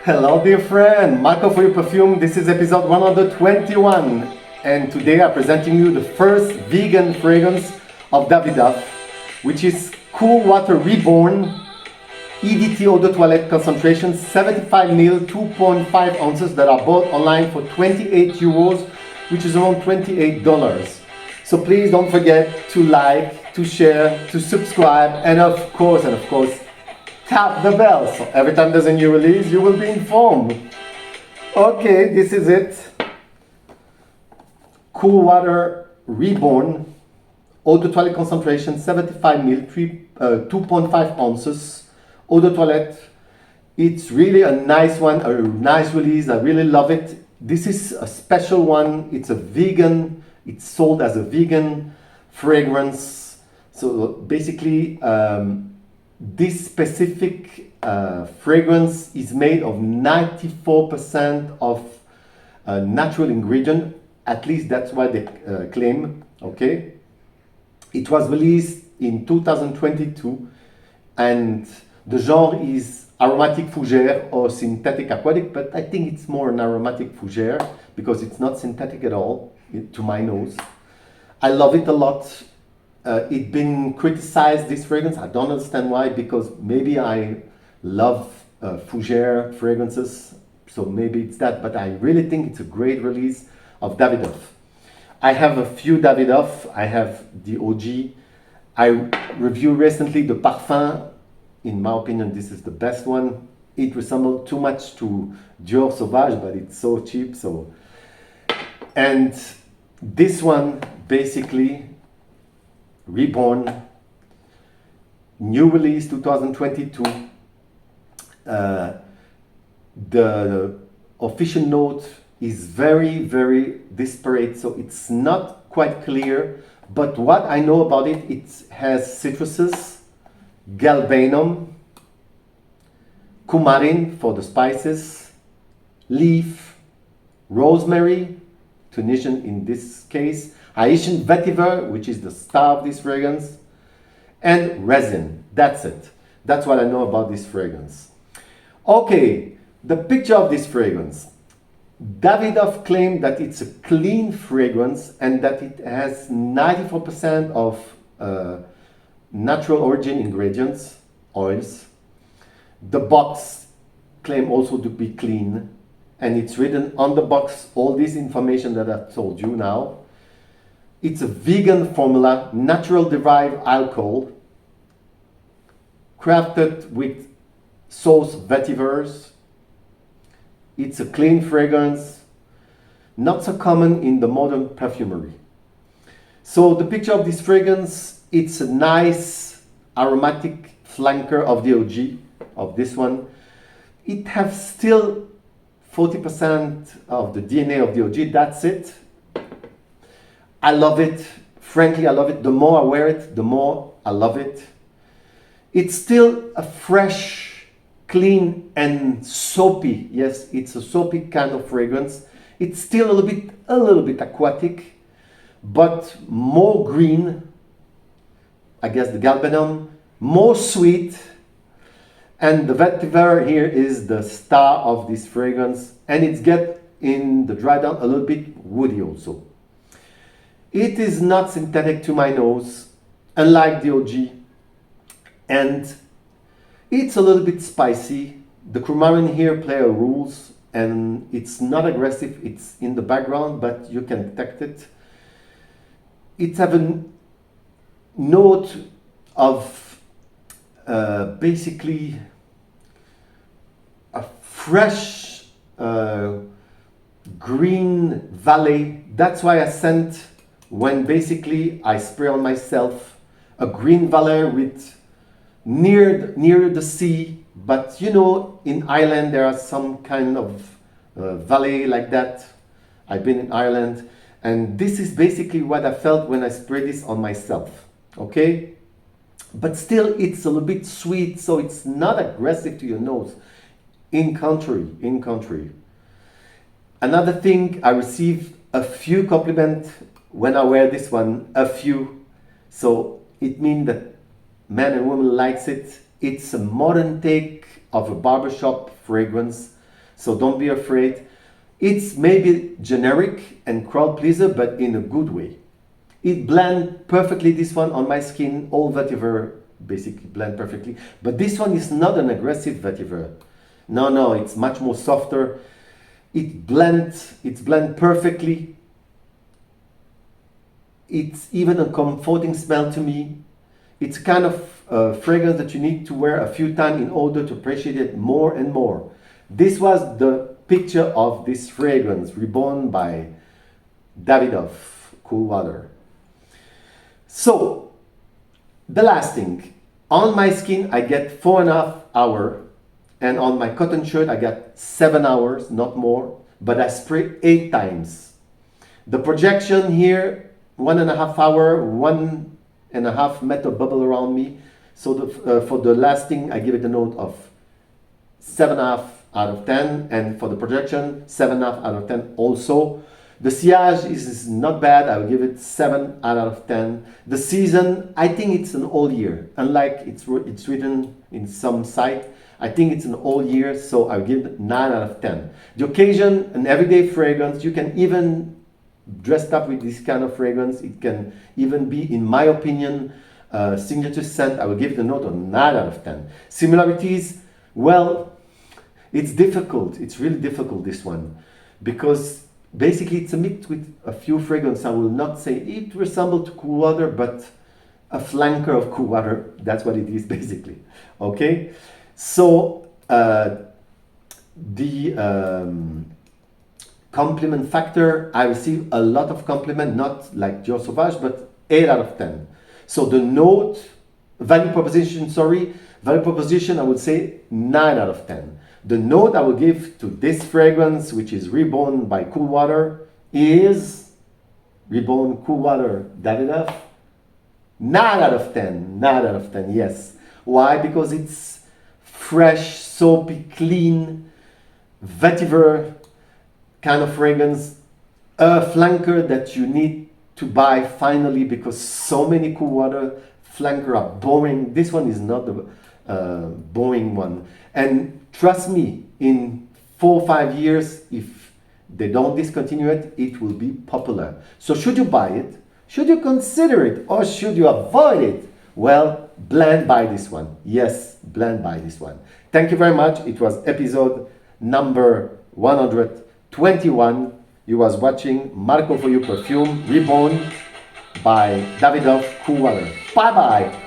Hello dear friend, Marco for your perfume. This is episode 121 and today I'm presenting you the first vegan fragrance of Davidoff, which is Cool Water Reborn EDT Eau de Toilette concentration 75 ml 2.5 ounces that are bought online for 28 euros, which is around $28. So please don't forget to like, to share, to subscribe, and of course, tap the bell, so every time there's a new release, you will be informed. Okay, this is it. Cool Water Reborn, Eau de Toilette concentration, 75 ml, 2.5 ounces. Eau de Toilette. It's really a nice one, a nice release. I really love it. This is a special one. It's a vegan. It's sold as a vegan fragrance. So basically, this specific fragrance is made of 94% of natural ingredient. At least that's what they claim. Okay, it was released in 2022, and the genre is aromatic fougère or synthetic aquatic. But I think it's more an aromatic fougère because it's not synthetic at all, to my nose. I love it a lot. It's been criticized, this fragrance. I don't understand why, because maybe I love fougère fragrances, so maybe it's that, but I really think it's a great release of Davidoff. I have a few Davidoff. I have the OG. I reviewed recently the Parfum. In my opinion, this is the best one. It resembles too much to Dior Sauvage, but it's so cheap. And this one, basically, Reborn, new release 2022. The official note is very, very disparate, so it's not quite clear. But what I know about it, it has citruses, galbanum, coumarin for the spices, leaf, rosemary, Tunisian in this case, Haitian vetiver, which is the star of this fragrance, and resin. That's it. That's what I know about this fragrance. Okay, the picture of this fragrance. Davidoff claimed that it's a clean fragrance and that it has 94% of natural origin ingredients, oils. The box claims also to be clean, and it's written on the box all this information that I've told you now. It's a vegan formula, natural derived alcohol, crafted with source vetivers. It's a clean fragrance, not so common in the modern perfumery. So the picture of this fragrance, it's a nice aromatic flanker of the OG, of this one. It has still 40% of the DNA of the OG, that's it. I love it. Frankly, I love it. The more I wear it, the more I love it. It's still a fresh, clean, and soapy. Yes, it's a soapy kind of fragrance. It's still a little bit aquatic, but more green. I guess the galbanum, more sweet. And the vetiver here is the star of this fragrance, and it's get in the dry down a little bit woody also. It is not synthetic to my nose, unlike the OG, and it's a little bit spicy. The coumarin here play a rules, and it's not aggressive. It's in the background, but you can detect it. It has a note of basically a fresh green valley. That's why I scent, when basically I spray on myself, a green valley with near the sea. But you know, in Ireland there are some kind of valley like that. I've been in Ireland, and this is basically what I felt when I sprayed this on myself. Okay, but still it's a little bit sweet, so it's not aggressive to your nose. In contrary. Another thing, I received a few compliments when I wear this one, a few. So it means that man and woman likes it. It's a modern take of a barbershop fragrance. So don't be afraid. It's maybe generic and crowd pleaser, but in a good way. It blends perfectly, this one on my skin, all vetiver basically blend perfectly. But this one is not an aggressive vetiver. No, it's much more softer. It blends perfectly. It's even a comforting smell to me. It's kind of fragrance that you need to wear a few times in order to appreciate it more and more. This was the picture of this fragrance, Reborn by Davidoff, Cool Water. So, the last thing. On my skin, I get 4.5 hours. And on my cotton shirt, I got 7 hours, not more. But I spray 8 times. The projection here, 1.5 hours, 1.5 meter bubble around me. So for the lasting, I give it a note of 7.5 out of 10. And for the projection, 7.5 out of 10 also. The sillage is not bad. I will give it 7 out of 10. The season, I think it's an all year. Unlike it's written in some site, I think it's an all year, so I'll give it 9 out of 10. The occasion, an everyday fragrance. You can even dress up with this kind of fragrance. It can even be, in my opinion, signature scent. I will give it a note of 9 out of 10. Similarities, well, it's difficult. It's really difficult, this one, because basically it's a mix with a few fragrances. I will not say it resembles to Cool Water, but a flanker of Cool Water. That's what it is, basically. Okay? So, the compliment factor, I receive a lot of compliment, not like Dior Sauvage, but 8 out of 10. So the note, value proposition, I would say 9 out of 10. The note I will give to this fragrance, which is Reborn by Cool Water, is Reborn Cool Water Davidoff. 9 out of 10. 9 out of 10, yes. Why? Because it's fresh, soapy, clean, vetiver kind of fragrance. A flanker that you need to buy finally, because so many Cool Water flanker are boring. This one is not the boring one. And trust me, in 4 or 5 years, if they don't discontinue it, it will be popular. So should you buy it? Should you consider it? Or should you avoid it? Well, blend by this one. Yes, blend by this one. Thank you very much. It was episode number 121. You was watching Marco for You Perfume Reborn by Davidoff Cool Water. Bye-bye.